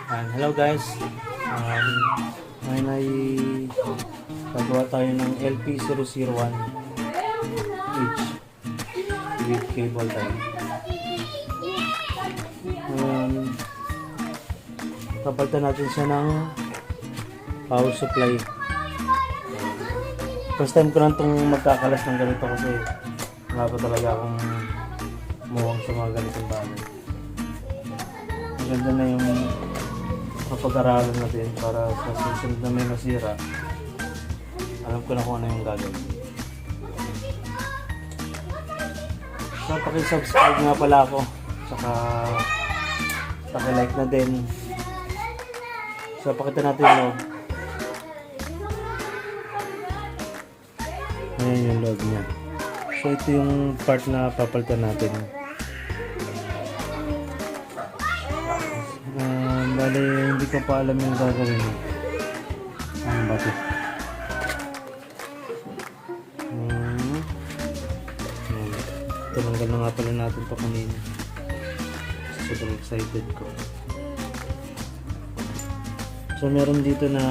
Hello guys, ngayon ay gagawa tayo ng LP001 H with cable tie. Papalitan natin siya ng power supply. First time ko lang itong magkakalas ng ganito kasi wala pa talaga akong muwang sa mga ganitong bagay. Maganda na yung kapag-aralan natin para sa susunod na may masira, alam ko na kung ano yung gagawin. So pakisubscribe nga pala ako, saka pakilike na din. So pakita natin yung loob. Ayan yung loob niya. So ito yung part na papalitan natin. Bale, hindi ko pa alam yung gagawin mo. Ano ba ito? Tinanggal na nga pala natin ito kanina. Sobrang excited ko. So meron dito na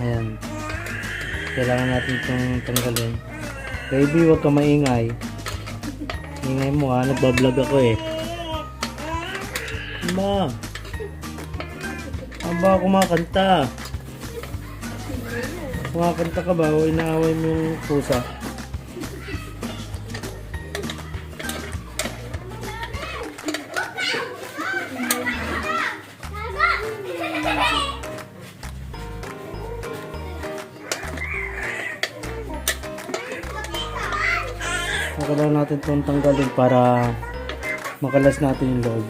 ayan, kailangan natin itong tanggalin. Baby, huwag ka maingay. Ingay mo ha, nagbablog ako eh. Ma, aba, kumakanta. Kumakanta ka ba o inaaway mo yung pusa? Kailangan natin itong tanggalin para makalas natin yung loob.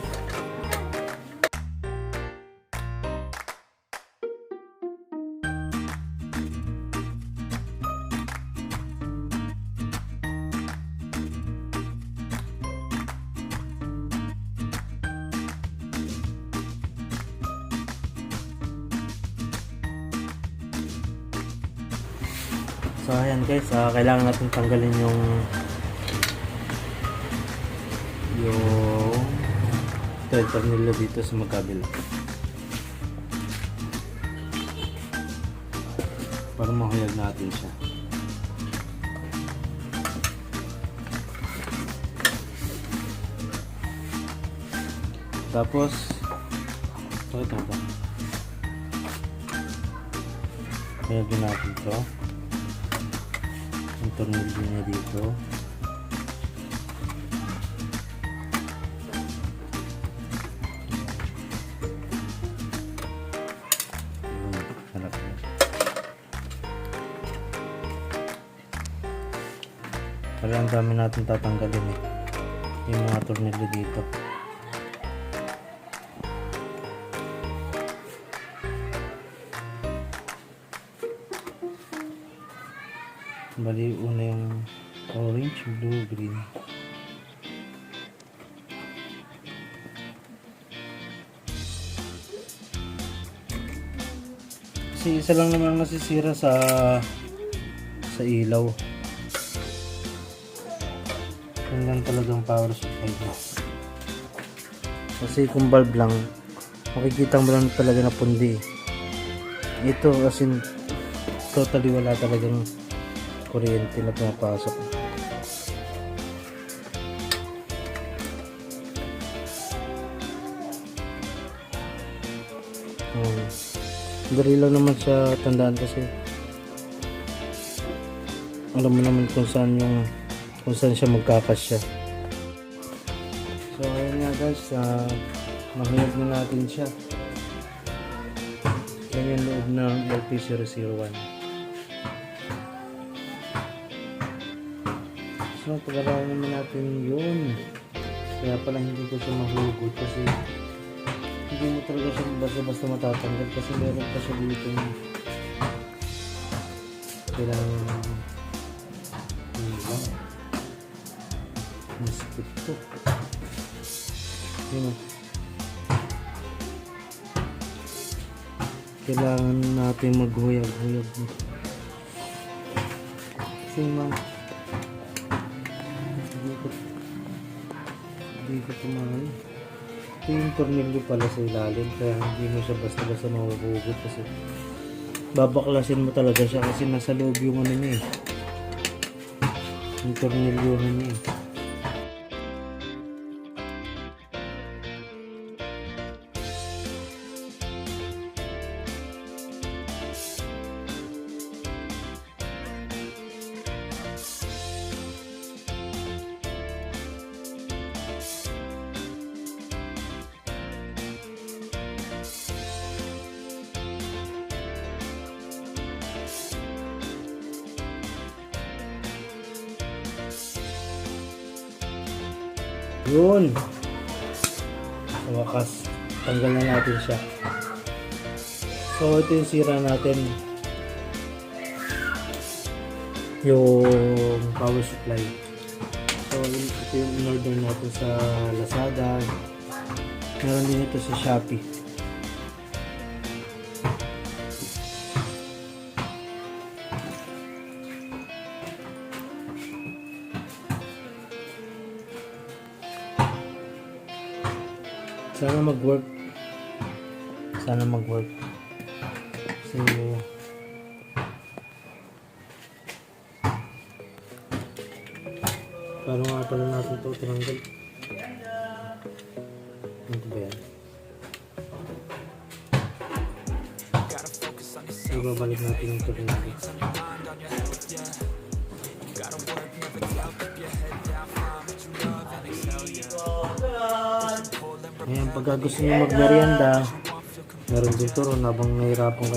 So ayan guys, kailangan natin tanggalin yung thread tornilyo dito sa magkabila para mahuyag natin siya. Tapos pakita mo ito, huyagin natin ito, yung tornilyo niya dito. Pero ang dami natin tatanggalin eh, yung mga tornilyo dito. Bali, una yung orange, blue, green. Kasi isa lang naman nasisira sa ilaw. Yan lang talagang power supply niya. Kasi kung bulb lang, makikita mo lang talaga na pundi. Ito kasi totally wala talagang kuryente na pumapasok. Dali lang naman siya tandaan kasi alam mo naman kung saan siya magkakasya. So ayun nga guys, mahuyag na natin siya. Yan yung loob ng LP001. So pag-aralan naman natin yun. Kaya pala hindi ko siya mahugot kasi hindi mo talaga siya basta-basta matatanggal kasi meron pa siya dito kailangan nispit to. Yun o. Kailangan natin maghuyag-huyag kasi hindi ko tumahan. Ito yung tornilyo pala sa ilalim, kaya hindi mo siya basta-basta mahuhugot kasi babaklasin mo talaga siya kasi nasa loob yung ano niya eh. Yung tornilyo niya eh. Yun. Sa wakas, tanggal na natin siya. So, ito yung sira natin. Yung power supply. So, ito yung in-order natin sa Lazada. Meron din ito sa Shopee. Sana mag-work. Sana mag-work. So, paano nga pala natin ito tinanggal? Ano ba yan? Ibabalik natin yung tornilyo. Ayan, pagka gusto nyo magmerienda, meron din turon habang nahirapan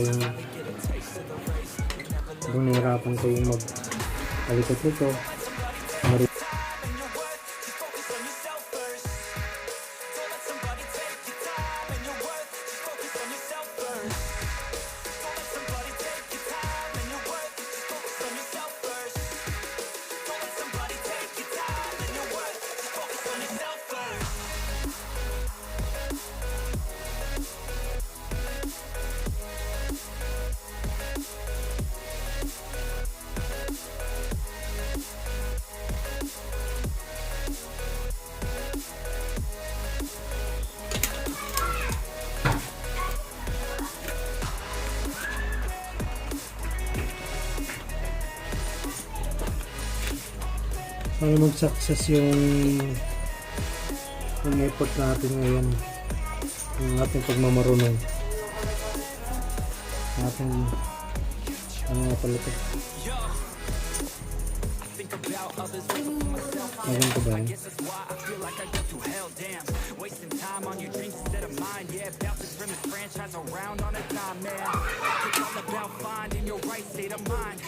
kayong mag-alikot nito. Para mag-success yung effort natin ngayon, yung ating pagmamarunong, ating ano nga pala ito, maganda ba yun?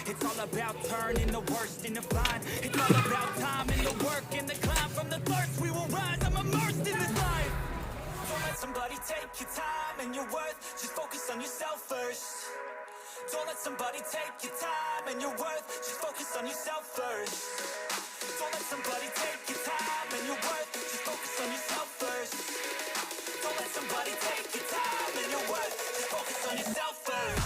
It's all about turning the worst into fine. It's all about time and the work and the climb from the thirst. We will rise. I'm immersed in this life. Don't let somebody take your time and your worth. Just focus on yourself first. Don't let somebody take your time and your worth. Just focus on yourself first. Don't let somebody take your time and your worth. Just focus on yourself first. Don't let somebody take your time and your worth. Just focus on yourself first.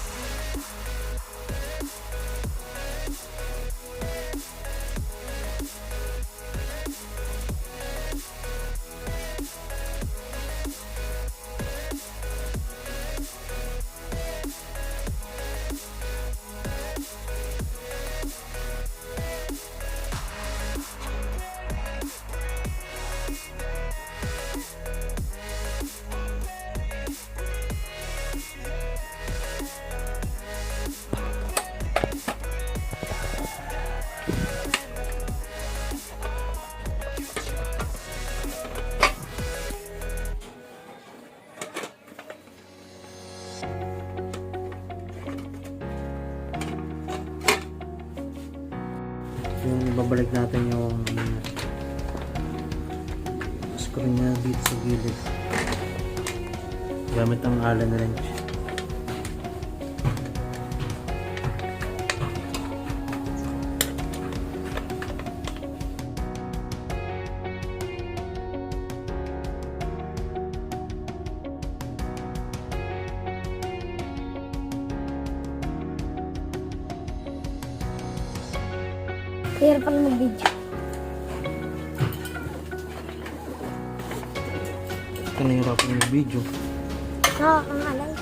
Yung babalik natin yung screw niya dito sa gilid gamit ang Allen wrench. Kaya pala mag-video. Ito nahihirapan yung video. Nakakangalay.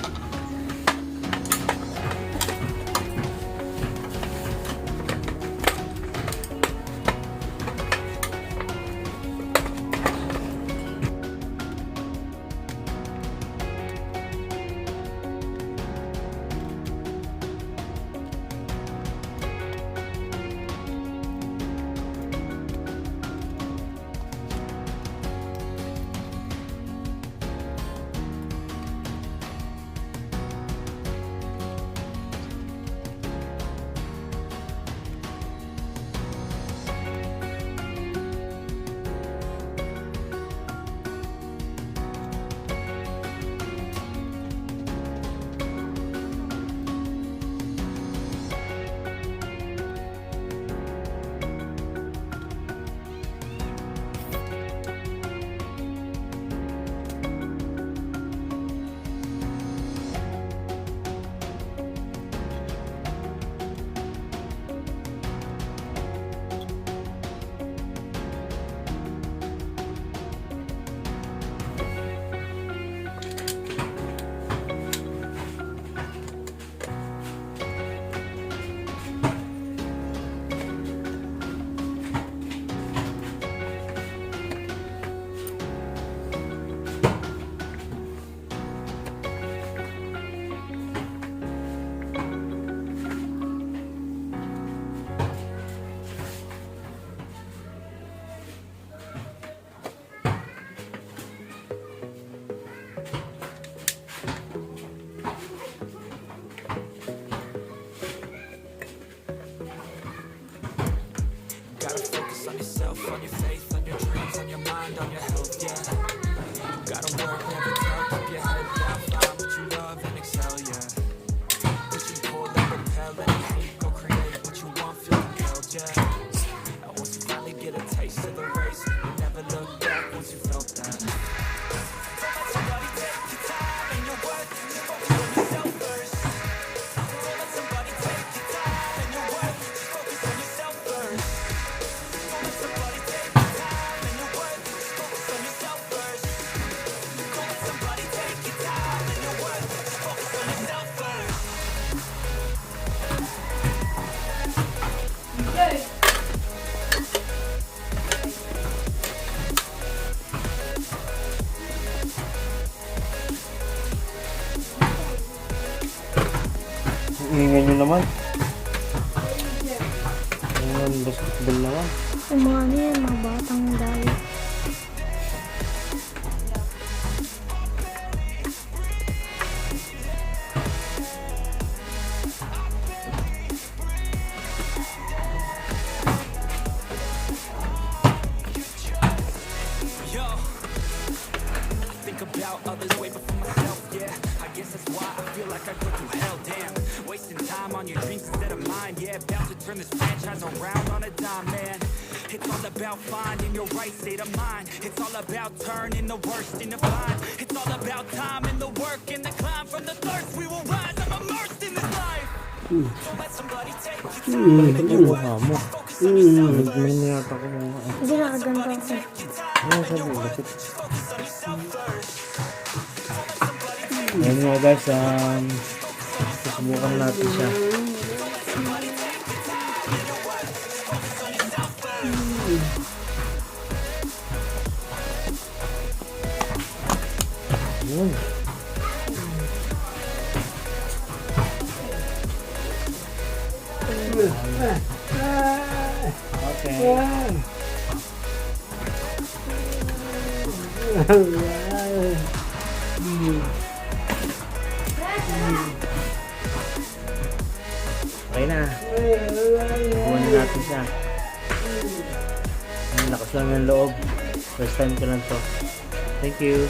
Gotta focus on yourself, on your faith, on your dreams, on your mind, on your health, yeah. Gotta work, never tell, keep your head down, find what you love and excel, yeah. Pushing forward, never repel any hate, go create what you want, feel compelled, yeah. And once you finally get a taste of the race, you never look back once you felt that. Don't let somebody take your time and your worth, just focus on yourself first. Don't let somebody take your time and your worth, just focus on yourself first. Don't let somebody take your time and your worth, just focus on yourself first. Don't let somebody take your time and your worth, just focus on yourself first. Ingay nyo naman. Ayan, basketball naman. Yung mga ano yan, mga batang dali. Yo, I think about others way before myself, yeah. I guess that's why I feel like I go through hell, damn. Wasting time on your dreams instead of mine, yeah. About to turn this franchise around on a dime, man. It's all about finding your right state of mind. It's all about turning the worst into fine. It's all about time and the work and the climb. From the thirst we will rise, I'm immersed in this life. Don't let somebody take your time and your worth. Just focus on yourself first. May niyata ko mga Hindi nakaganda ako. Take your time and your worth. Just focus on yourself first. Don't let somebody take Ayan nga guys, susubukan natin siya. Yun. Okay. Okay na. Buwan na natin siya. Ang lakas lang ng loob. First time ko lang to. Thank you.